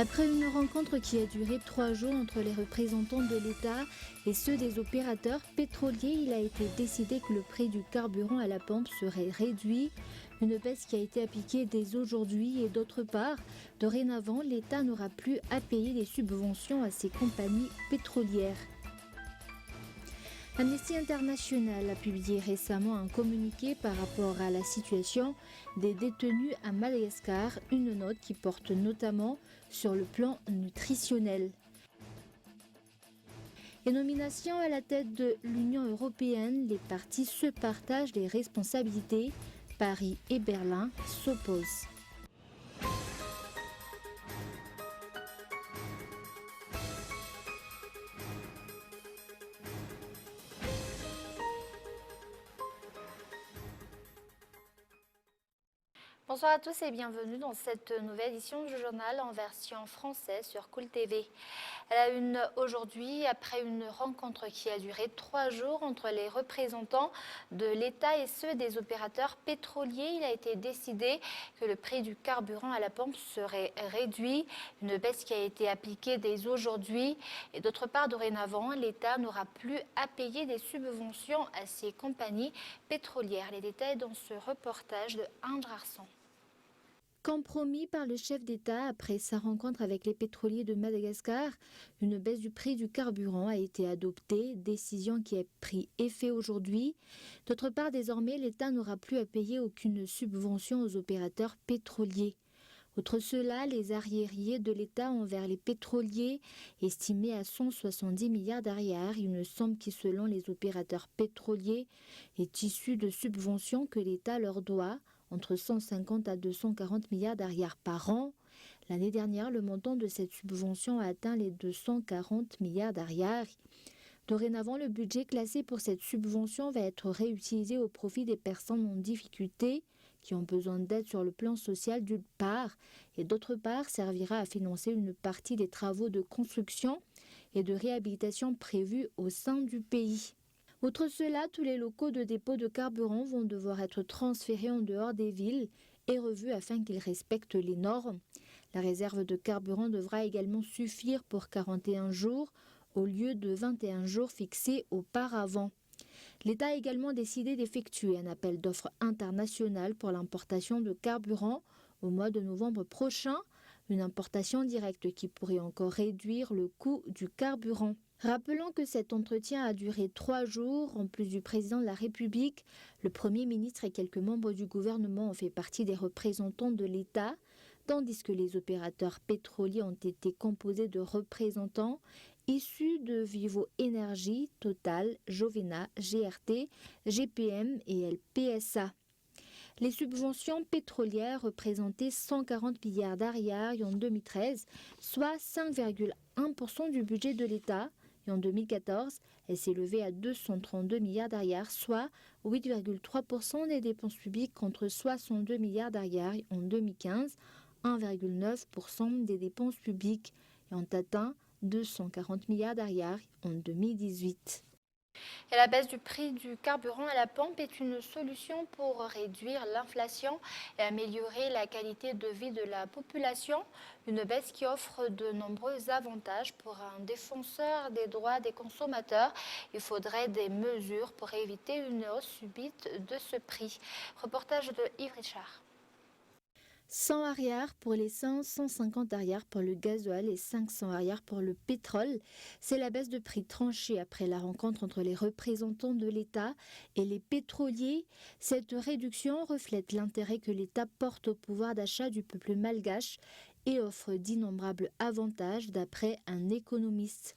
Après une rencontre qui a duré 3 jours entre les représentants de l'État et ceux des opérateurs pétroliers, il a été décidé que le prix du carburant à la pompe serait réduit. Une baisse qui a été appliquée dès aujourd'hui et d'autre part, dorénavant, l'État n'aura plus à payer les subventions à ses compagnies pétrolières. Amnesty International a publié récemment un communiqué par rapport à la situation des détenus à Madagascar, une note qui porte notamment sur le plan nutritionnel. Les nominations à la tête de l'Union européenne, les partis se partagent les responsabilités. Paris et Berlin s'opposent. Bonsoir à tous et bienvenue dans cette nouvelle édition du journal en version française sur Cool TV. À la une aujourd'hui, après une rencontre qui a duré 3 jours entre les représentants de l'État et ceux des opérateurs pétroliers, il a été décidé que le prix du carburant à la pompe serait réduit, une baisse qui a été appliquée dès aujourd'hui. Et d'autre part, dorénavant, l'État n'aura plus à payer des subventions à ses compagnies pétrolières. Les détails dans ce reportage de Indre Arsan. Comme promis par le chef d'État après sa rencontre avec les pétroliers de Madagascar, une baisse du prix du carburant a été adoptée, décision qui a pris effet aujourd'hui. D'autre part, désormais, l'État n'aura plus à payer aucune subvention aux opérateurs pétroliers. Outre cela, les arriérés de l'État envers les pétroliers, estimés à 170 milliards d'arrières, une somme qui, selon les opérateurs pétroliers, est issue de subventions que l'État leur doit, entre 150 à 240 milliards d'arrières par an. L'année dernière, le montant de cette subvention a atteint les 240 milliards d'arrières. Dorénavant, le budget classé pour cette subvention va être réutilisé au profit des personnes en difficulté qui ont besoin d'aide sur le plan social d'une part et d'autre part servira à financer une partie des travaux de construction et de réhabilitation prévus au sein du pays. Outre cela, tous les locaux de dépôt de carburant vont devoir être transférés en dehors des villes et revus afin qu'ils respectent les normes. La réserve de carburant devra également suffire pour 41 jours au lieu de 21 jours fixés auparavant. L'État a également décidé d'effectuer un appel d'offres international pour l'importation de carburant au mois de novembre prochain, une importation directe qui pourrait encore réduire le coût du carburant. Rappelons que cet entretien a duré 3 jours. En plus du président de la République, le Premier ministre et quelques membres du gouvernement ont fait partie des représentants de l'État, tandis que les opérateurs pétroliers ont été composés de représentants issus de Vivo Énergie, Total, Jovena, GRT, GPM et LPSA. Les subventions pétrolières représentaient 140 milliards d'arrières en 2013, soit 5,1% du budget de l'État. Et en 2014, elle s'est levée à 232 milliards d'arrières, soit 8,3% des dépenses publiques contre 62 milliards d'arrières en 2015, 1,9% des dépenses publiques et ont atteint 240 milliards d'arrières en 2018. Et la baisse du prix du carburant à la pompe est une solution pour réduire l'inflation et améliorer la qualité de vie de la population. Une baisse qui offre de nombreux avantages pour un défenseur des droits des consommateurs. Il faudrait des mesures pour éviter une hausse subite de ce prix. Reportage de Yves Richard. 100 arrières pour l'essence, 150 arrières pour le gasoil et 500 arrières pour le pétrole. C'est la baisse de prix tranchée après la rencontre entre les représentants de l'État et les pétroliers. Cette réduction reflète l'intérêt que l'État porte au pouvoir d'achat du peuple malgache et offre d'innombrables avantages d'après un économiste.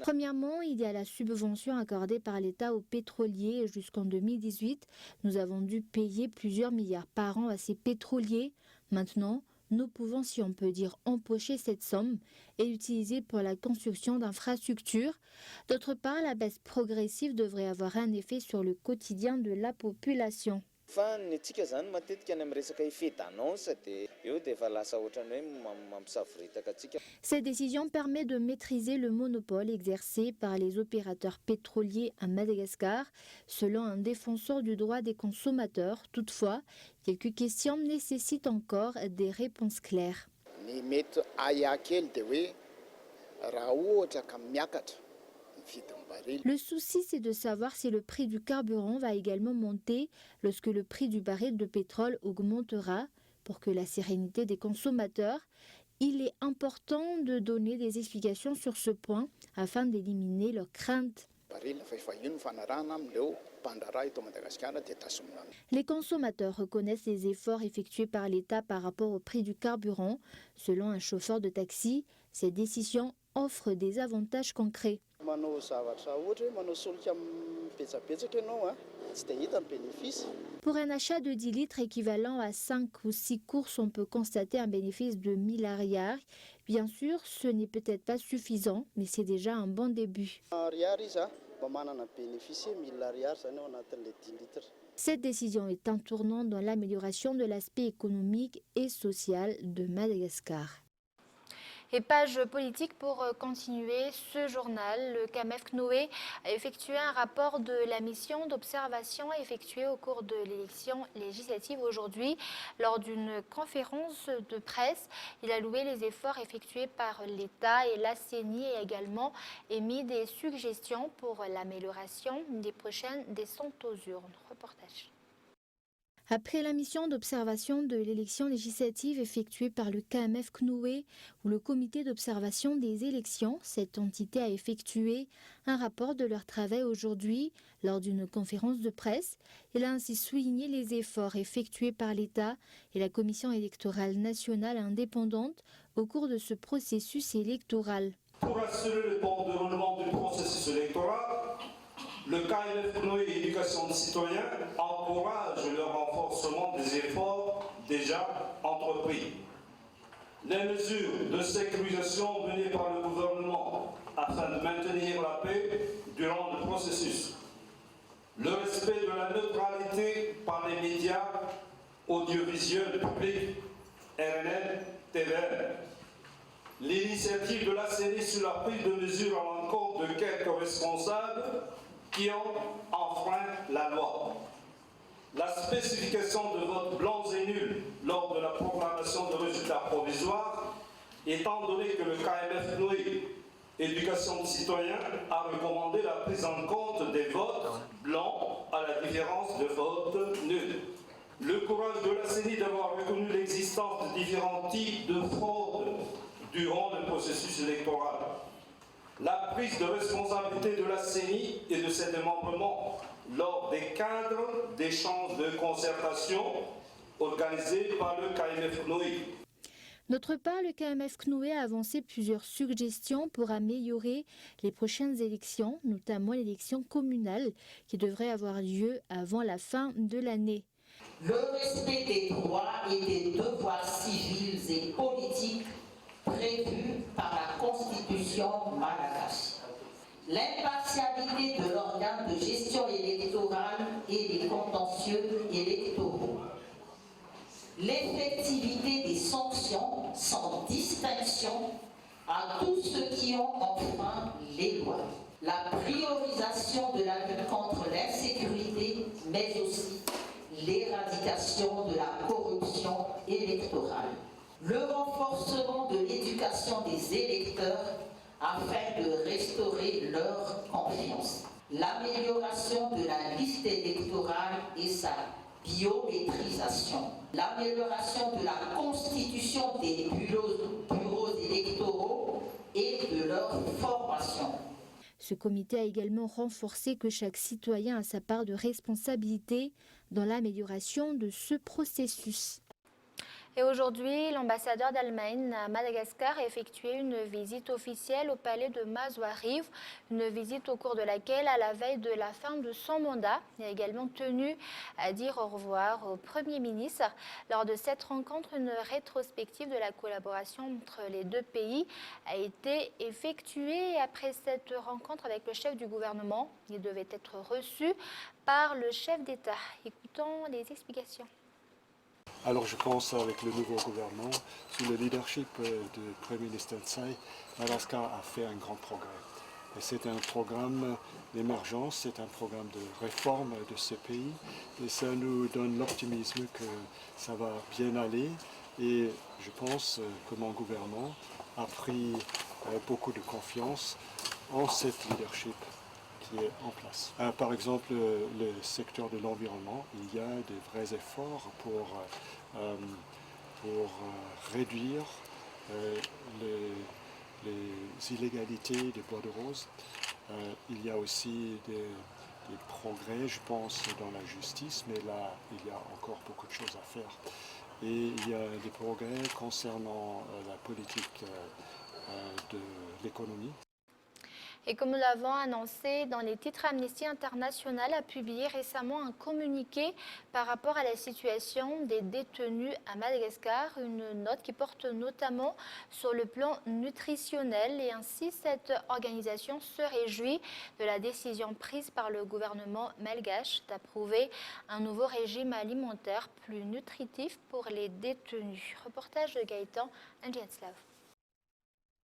Premièrement, il y a la subvention accordée par l'État aux pétroliers jusqu'en 2018. Nous avons dû payer plusieurs milliards par an à ces pétroliers. Maintenant, nous pouvons, si on peut dire, empocher cette somme et l'utiliser pour la construction d'infrastructures. D'autre part, la baisse progressive devrait avoir un effet sur le quotidien de la population. Cette décision permet de maîtriser le monopole exercé par les opérateurs pétroliers à Madagascar, selon un défenseur du droit des consommateurs. Toutefois, quelques questions nécessitent encore des réponses claires. Le souci, c'est de savoir si le prix du carburant va également monter lorsque le prix du baril de pétrole augmentera. Pour que la sérénité des consommateurs, il est important de donner des explications sur ce point afin d'éliminer leurs craintes. Les consommateurs reconnaissent les efforts effectués par l'État par rapport au prix du carburant. Selon un chauffeur de taxi, cette décision offre des avantages concrets. Pour un achat de 10 litres équivalent à 5 ou 6 courses, on peut constater un bénéfice de 1000 ariary. Bien sûr, ce n'est peut-être pas suffisant, mais c'est déjà un bon début. Cette décision est un tournant dans l'amélioration de l'aspect économique et social de Madagascar. Et page politique pour continuer ce journal. Le CAMEF CNOE a effectué un rapport de la mission d'observation effectuée au cours de l'élection législative aujourd'hui. Lors d'une conférence de presse, il a loué les efforts effectués par l'État et la CENI et également émis des suggestions pour l'amélioration des prochaines descentes aux urnes. Reportage. Après la mission d'observation de l'élection législative effectuée par le CAMEF CNOE ou le comité d'observation des élections, cette entité a effectué un rapport de leur travail aujourd'hui lors d'une conférence de presse. Elle a ainsi souligné les efforts effectués par l'État et la Commission électorale nationale indépendante au cours de ce processus électoral. Pour assurer le bon déroulement du processus électoral, le CAMEF CNOE Éducation des citoyens encourage le renforcement des efforts déjà entrepris. Les mesures de sécurisation menées par le gouvernement afin de maintenir la paix durant le processus. Le respect de la neutralité par les médias audiovisuels publics, RNL, TVR. L'initiative de la CENI sur la prise de mesures à l'encontre de quelques responsables qui ont enfreint la loi. La spécification de votes blancs et nuls lors de la proclamation de résultats provisoires, étant donné que le CAMEF CNOE Éducation des citoyens a recommandé la prise en compte des votes blancs à la différence de votes nuls. Le courage de la CENI d'avoir reconnu l'existence de différents types de fraudes durant le processus électoral. La prise de responsabilité de la CENI et de ses démembrements lors des cadres d'échanges de concertation organisés par le CAMEF CNOE. D'autre part, le CAMEF CNOE a avancé plusieurs suggestions pour améliorer les prochaines élections, notamment l'élection communale qui devrait avoir lieu avant la fin de l'année. Le respect des droits et des devoirs civils et politiques prévus par la Constitution malgache. L'impartialité de l'organe de gestion électorale et les contentieux électoraux. L'effectivité des sanctions sans distinction à tous ceux qui ont enfreint les lois. La priorisation de la lutte contre l'insécurité, mais aussi l'éradication de la corruption électorale. Le renforcement de l'éducation des électeurs afin de restaurer leur confiance. L'amélioration de la liste électorale et sa biométrisation. L'amélioration de la constitution des bureaux électoraux et de leur formation. Ce comité a également renforcé que chaque citoyen a sa part de responsabilité dans l'amélioration de ce processus. Et aujourd'hui, l'ambassadeur d'Allemagne à Madagascar a effectué une visite officielle au palais de Mazoarive, une visite au cours de laquelle, à la veille de la fin de son mandat, il a également tenu à dire au revoir au Premier ministre. Lors de cette rencontre, une rétrospective de la collaboration entre les deux pays a été effectuée. Et après cette rencontre avec le chef du gouvernement, il devait être reçu par le chef d'État. Écoutons les explications. Alors je pense avec le nouveau gouvernement, sous le leadership du Premier ministre Tsai, Madagascar a fait un grand progrès. Et c'est un programme d'émergence, c'est un programme de réforme de ce pays. Et ça nous donne l'optimisme que ça va bien aller. Et je pense que mon gouvernement a pris beaucoup de confiance en cet leadership qui est en place. Par exemple, le secteur de l'environnement, il y a de vrais efforts pour réduire les illégalités des bois de rose. Il y a aussi des progrès, je pense, dans la justice, mais là, il y a encore beaucoup de choses à faire. Et il y a des progrès concernant la politique de l'économie. Et comme nous l'avons annoncé dans les titres, Amnesty International a publié récemment un communiqué par rapport à la situation des détenus à Madagascar, une note qui porte notamment sur le plan nutritionnel. Et ainsi, cette organisation se réjouit de la décision prise par le gouvernement malgache d'approuver un nouveau régime alimentaire plus nutritif pour les détenus. Reportage de Gaëtan Ndjenslav.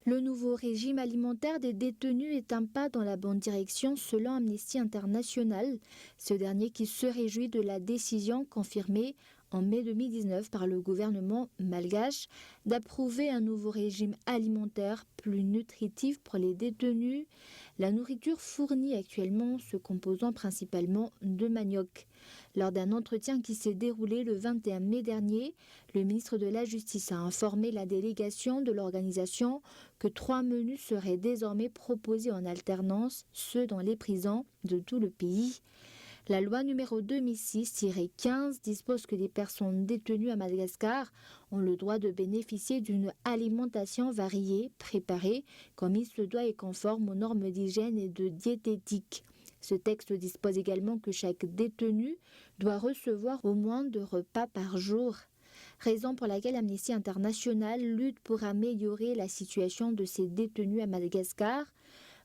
Le nouveau régime alimentaire des détenus est un pas dans la bonne direction selon Amnesty International. Ce dernier qui se réjouit de la décision confirmée en mai 2019 par le gouvernement malgache d'approuver un nouveau régime alimentaire plus nutritif pour les détenus. La nourriture fournie actuellement se composant principalement de manioc. Lors d'un entretien qui s'est déroulé le 21 mai dernier, le ministre de la Justice a informé la délégation de l'organisation que 3 menus seraient désormais proposés en alternance, ceux dans les prisons de tout le pays. La loi numéro 2006-15 dispose que les personnes détenues à Madagascar ont le droit de bénéficier d'une alimentation variée, préparée, comme il se doit et conforme aux normes d'hygiène et de diététique. Ce texte dispose également que chaque détenu doit recevoir au moins 2 repas par jour. Raison pour laquelle Amnesty International lutte pour améliorer la situation de ces détenus à Madagascar.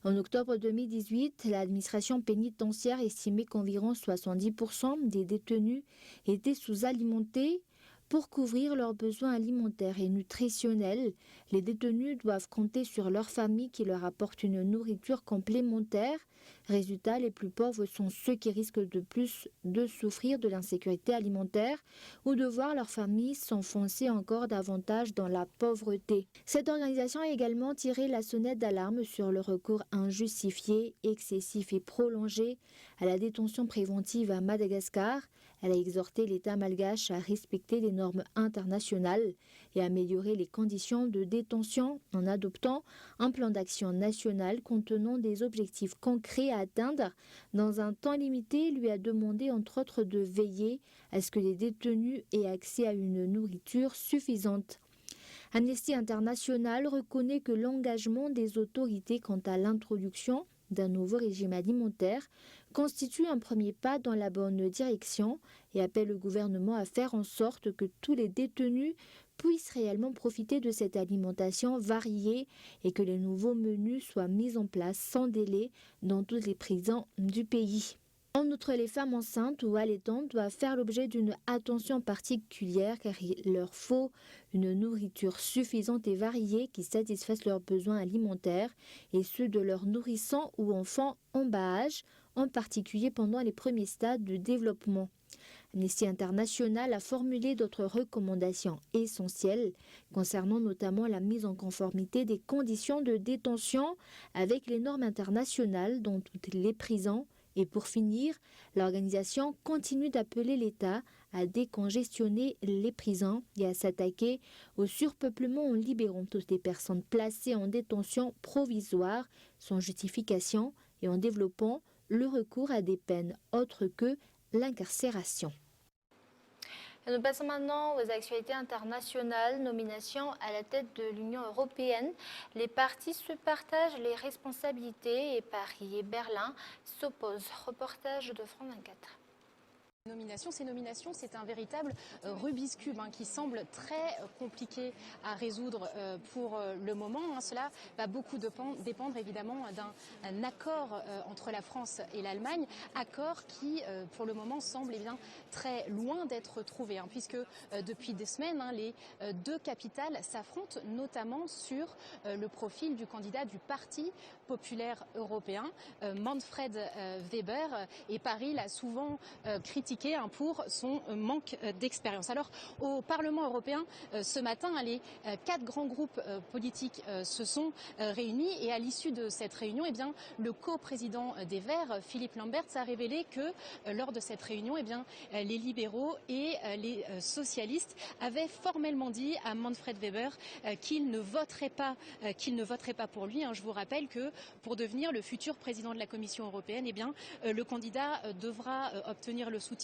En octobre 2018, l'administration pénitentiaire estimait qu'environ 70% des détenus étaient sous-alimentés. Pour couvrir leurs besoins alimentaires et nutritionnels, les détenus doivent compter sur leur famille qui leur apporte une nourriture complémentaire. Résultat, les plus pauvres sont ceux qui risquent de plus de souffrir de l'insécurité alimentaire ou de voir leur famille s'enfoncer encore davantage dans la pauvreté. Cette organisation a également tiré la sonnette d'alarme sur le recours injustifié, excessif et prolongé à la détention préventive à Madagascar. Elle a exhorté l'État malgache à respecter les normes internationales et à améliorer les conditions de détention en adoptant un plan d'action national contenant des objectifs concrets à atteindre dans un temps limité. Lui a demandé entre autres de veiller à ce que les détenus aient accès à une nourriture suffisante. Amnesty International reconnaît que l'engagement des autorités quant à l'introduction d'un nouveau régime alimentaire constitue un premier pas dans la bonne direction et appelle le gouvernement à faire en sorte que tous les détenus puissent réellement profiter de cette alimentation variée et que les nouveaux menus soient mis en place sans délai dans toutes les prisons du pays. En outre, les femmes enceintes ou allaitantes doivent faire l'objet d'une attention particulière car il leur faut une nourriture suffisante et variée qui satisfasse leurs besoins alimentaires et ceux de leurs nourrissons ou enfants en bas âge, en particulier pendant les premiers stades de développement. Amnesty International a formulé d'autres recommandations essentielles concernant notamment la mise en conformité des conditions de détention avec les normes internationales dans toutes les prisons. Et pour finir, l'organisation continue d'appeler l'État à décongestionner les prisons et à s'attaquer au surpeuplement en libérant toutes les personnes placées en détention provisoire sans justification et en développant le recours à des peines autres que l'incarcération. Et nous passons maintenant aux actualités internationales. Nomination à la tête de l'Union européenne. Les partis se partagent les responsabilités et Paris et Berlin s'opposent. Reportage de France 24. Ces nominations, c'est un véritable Rubik's Cube qui semble très compliqué à résoudre pour le moment. Cela va beaucoup dépendre évidemment d'un accord entre la France et l'Allemagne, accord qui pour le moment semble très loin d'être trouvé, puisque depuis des semaines, les deux capitales s'affrontent notamment sur le profil du candidat du Parti populaire européen, Manfred Weber, et Paris l'a souvent critiqué pour son manque d'expérience. Alors au Parlement européen, ce matin, les 4 grands groupes politiques se sont réunis et à l'issue de cette réunion, le coprésident des Verts, Philippe Lamberts, a révélé que lors de cette réunion, les libéraux et les socialistes avaient formellement dit à Manfred Weber qu'ils ne voteraient pas pour lui. Je vous rappelle que pour devenir le futur président de la Commission européenne, le candidat devra obtenir le soutien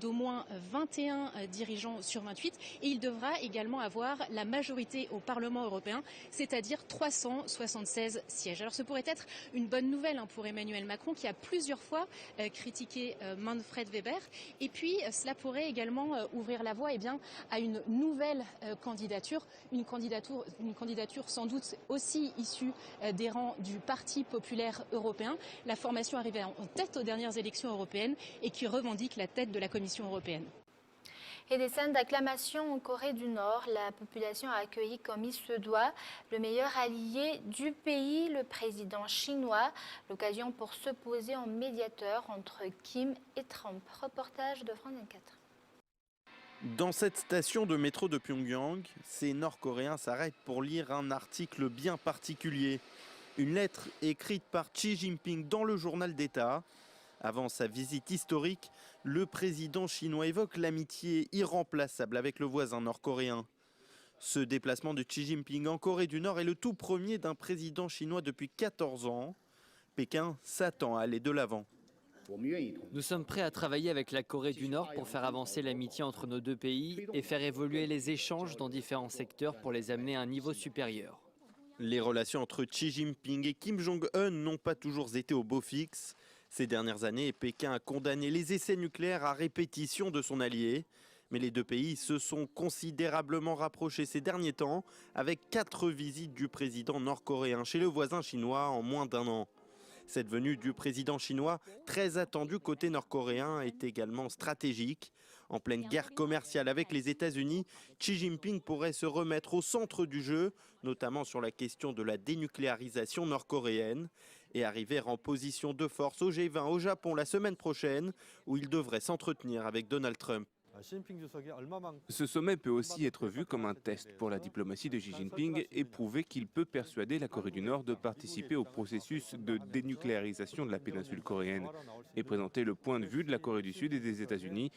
d'au moins 21 dirigeants sur 28 et il devra également avoir la majorité au Parlement européen, c'est-à-dire 376 sièges. Alors ce pourrait être une bonne nouvelle pour Emmanuel Macron qui a plusieurs fois critiqué Manfred Weber, et puis cela pourrait également ouvrir la voie à une nouvelle candidature, une candidature sans doute aussi issue des rangs du Parti populaire européen, la formation arrivée en tête aux dernières élections européennes et qui revendique la tête de la Commission européenne. Et des scènes d'acclamation en Corée du Nord. La population a accueilli comme il se doit le meilleur allié du pays, le président chinois. L'occasion pour se poser en médiateur entre Kim et Trump. Reportage de France 24. Dans cette station de métro de Pyongyang, ces Nord-Coréens s'arrêtent pour lire un article bien particulier. Une lettre écrite par Xi Jinping dans le journal d'État. Avant sa visite historique, le président chinois évoque l'amitié irremplaçable avec le voisin nord-coréen. Ce déplacement de Xi Jinping en Corée du Nord est le tout premier d'un président chinois depuis 14 ans. Pékin s'attend à aller de l'avant. Nous sommes prêts à travailler avec la Corée du Nord pour faire avancer l'amitié entre nos deux pays et faire évoluer les échanges dans différents secteurs pour les amener à un niveau supérieur. Les relations entre Xi Jinping et Kim Jong-un n'ont pas toujours été au beau fixe. Ces dernières années, Pékin a condamné les essais nucléaires à répétition de son allié. Mais les deux pays se sont considérablement rapprochés ces derniers temps, avec 4 visites du président nord-coréen chez le voisin chinois en moins d'1 an. Cette venue du président chinois, très attendue côté nord-coréen, est également stratégique. En pleine guerre commerciale avec les États-Unis, Xi Jinping pourrait se remettre au centre du jeu, notamment sur la question de la dénucléarisation nord-coréenne, et arriver en position de force au G20 au Japon la semaine prochaine, où il devrait s'entretenir avec Donald Trump. Ce sommet peut aussi être vu comme un test pour la diplomatie de Xi Jinping et prouver qu'il peut persuader la Corée du Nord de participer au processus de dénucléarisation de la péninsule coréenne et présenter le point de vue de la Corée du Sud et des États-Unis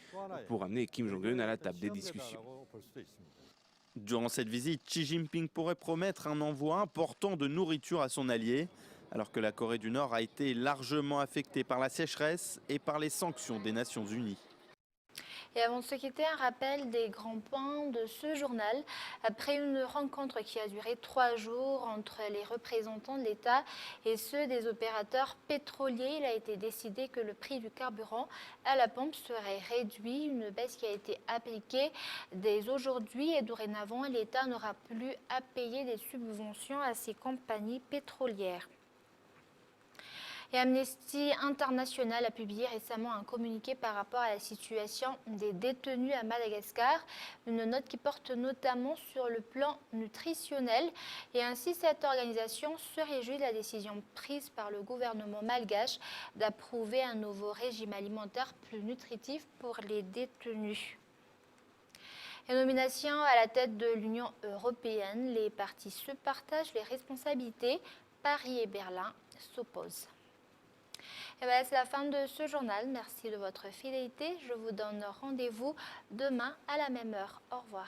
pour amener Kim Jong-un à la table des discussions. Durant cette visite, Xi Jinping pourrait promettre un envoi important de nourriture à son allié, alors que la Corée du Nord a été largement affectée par la sécheresse et par les sanctions des Nations Unies. Et avant de se quitter, un rappel des grands points de ce journal. Après une rencontre qui a duré 3 jours entre les représentants de l'État et ceux des opérateurs pétroliers, il a été décidé que le prix du carburant à la pompe serait réduit. Une baisse qui a été appliquée dès aujourd'hui et dorénavant, l'État n'aura plus à payer des subventions à ces compagnies pétrolières. Et Amnesty International a publié récemment un communiqué par rapport à la situation des détenus à Madagascar. Une note qui porte notamment sur le plan nutritionnel. Et ainsi, cette organisation se réjouit de la décision prise par le gouvernement malgache d'approuver un nouveau régime alimentaire plus nutritif pour les détenus. Et nomination à la tête de l'Union européenne, les partis se partagent les responsabilités. Paris et Berlin s'opposent. Et voilà, c'est la fin de ce journal. Merci de votre fidélité. Je vous donne rendez-vous demain à la même heure. Au revoir.